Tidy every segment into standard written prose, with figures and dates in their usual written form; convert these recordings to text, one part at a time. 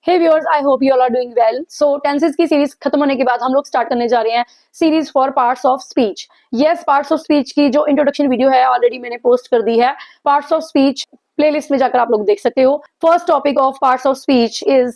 Hey viewers, I hope you all are doing well. So tenses की series खत्म होने के बाद हम लोग स्टार्ट करने जा रहे हैं series for parts of speech. Yes, parts of speech की जो इंट्रोडक्शन वीडियो है ऑलरेडी मैंने पोस्ट कर दी है। पार्ट्स ऑफ स्पीच प्लेलिस्ट में जाकर आप लोग देख सकते हो। First topic of parts of speech is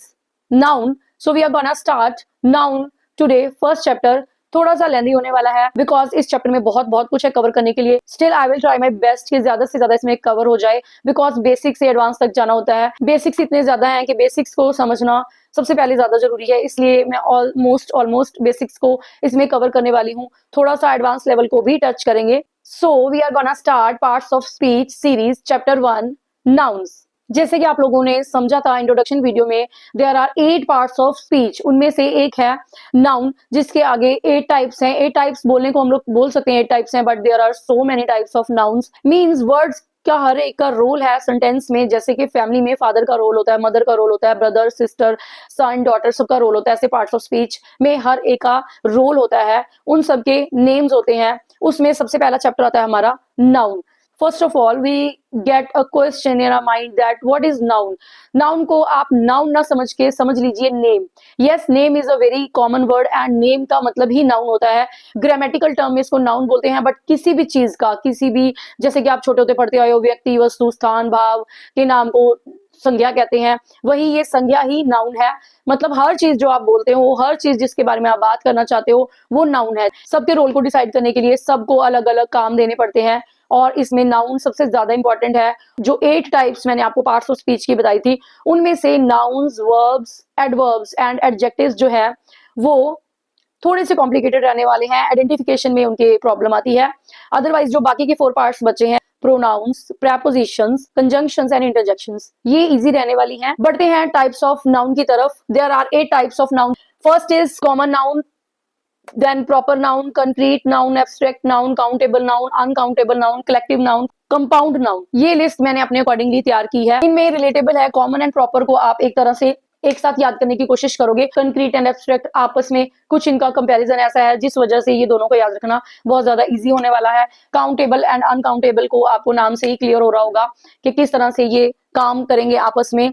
noun. So we are gonna start noun today. First chapter थोड़ा सा लेंदी होने वाला है बिकॉज इस चैप्टर में बहुत बहुत कुछ है कवर करने के लिए। Still I will try my best कि ज्यादा से ज्यादा इसमें कवर हो जाए बिकॉज बेसिक्स से एडवांस तक जाना होता है। बेसिक्स इतने ज्यादा हैं कि बेसिक्स को समझना सबसे पहले ज्यादा जरूरी है, इसलिए मैं ऑलमोस्ट बेसिक्स को इसमें कवर करने वाली हूँ। थोड़ा सा एडवांस लेवल को भी टच करेंगे। So we are gonna start parts of speech series chapter 1 nouns. जैसे कि आप लोगों ने समझा था इंट्रोडक्शन वीडियो में, there are 8 parts of speech. उनमें से एक है नाउन, जिसके आगे 8 टाइप्स हैं। 8 टाइप्स बोलने को हम लोग बोल सकते हैं 8 टाइप्स हैं, but there are so many types of nouns. Means words का हर एक का रोल है सेंटेंस में। जैसे कि फैमिली में फादर का रोल होता है, मदर का रोल होता है, ब्रदर सिस्टर सन डॉटर सबका रोल होता है। ऐसे पार्ट्स ऑफ स्पीच में हर एक का रोल होता है, उन सबके नेम्स होते हैं। उसमें सबसे पहला चैप्टर आता है हमारा noun. First of all we get a question in our mind that what is noun. Noun को आप नाउन ना समझ के समझ लीजिए name. Yes, name is a very common word and name का मतलब ही नाउन होता है। ग्रामेटिकल टर्म में इसको नाउन बोलते हैं, बट किसी भी चीज का, किसी भी, जैसे कि आप छोटे होते पढ़ते आए हो, व्यक्ति वस्तु स्थान भाव के नाम को संज्ञा कहते हैं, वही ये संज्ञा ही नाउन है। मतलब हर चीज जो आप बोलते हो, हर चीज जिसके बारे में आप बात करना चाहते हो, वो नाउन है। सबके रोल को डिसाइड करने के लिए सबको अलग अलग काम देने पड़ते हैं और इसमें नाउन सबसे ज्यादा इंपॉर्टेंट है। जो 8 टाइप्स मैंने आपको पार्ट्स ऑफ स्पीच की बताई थी, उनमें से nouns, verbs, adverbs and adjectives जो है वो थोड़े से कॉम्प्लिकेटेड रहने वाले हैं। आइडेंटिफिकेशन में उनके प्रॉब्लम आती है। अदरवाइज जो बाकी के 4 पार्ट्स बचे हैं, pronouns, prepositions, conjunctions and interjections, ये इजी रहने वाली हैं। बढ़ते हैं टाइप्स ऑफ नाउन की तरफ। There are 8 types of noun. First is common noun, then proper noun, concrete noun, abstract noun, countable noun, uncountable noun, collective noun, compound noun. ये list मैंने अपने अकॉर्डिंगली तैयार की है। इनमें रिलेटेबल है। कॉमन एंड प्रॉपर को आप एक तरह से एक साथ याद करने की कोशिश करोगे। कंक्रीट एंड एब्स्ट्रैक्ट आपस में कुछ इनका कंपैरिजन ऐसा है जिस वजह से ये दोनों को याद रखना बहुत ज्यादा इजी होने वाला है। काउंटेबल एंड अनकाउंटेबल को आपको नाम से ही क्लियर हो रहा होगा कि किस तरह से ये काम करेंगे आपस में,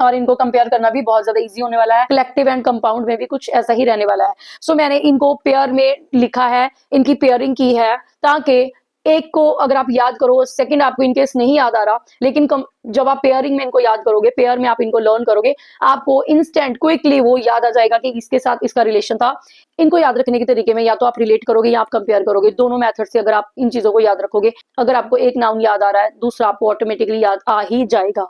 और इनको कंपेयर करना भी बहुत ज्यादा इजी होने वाला है। कलेक्टिव एंड कंपाउंड में भी कुछ ऐसा ही रहने वाला है। सो मैंने इनको पेयर में लिखा है, इनकी पेयरिंग की है, ताकि एक को अगर आप याद करो, सेकंड आपको इनकेस नहीं याद आ रहा, लेकिन जब आप पेयरिंग में इनको याद करोगे, पेयर में आप इनको लर्न करोगे, आपको इंस्टेंट क्विकली वो याद आ जाएगा कि इसके साथ इसका रिलेशन था। इनको याद रखने के तरीके में या तो आप रिलेट करोगे या आप कंपेयर करोगे। दोनों मेथड से अगर आप इन चीजों को याद रखोगे, अगर आपको एक नाउन याद आ रहा है, दूसरा आपको ऑटोमेटिकली याद आ ही जाएगा।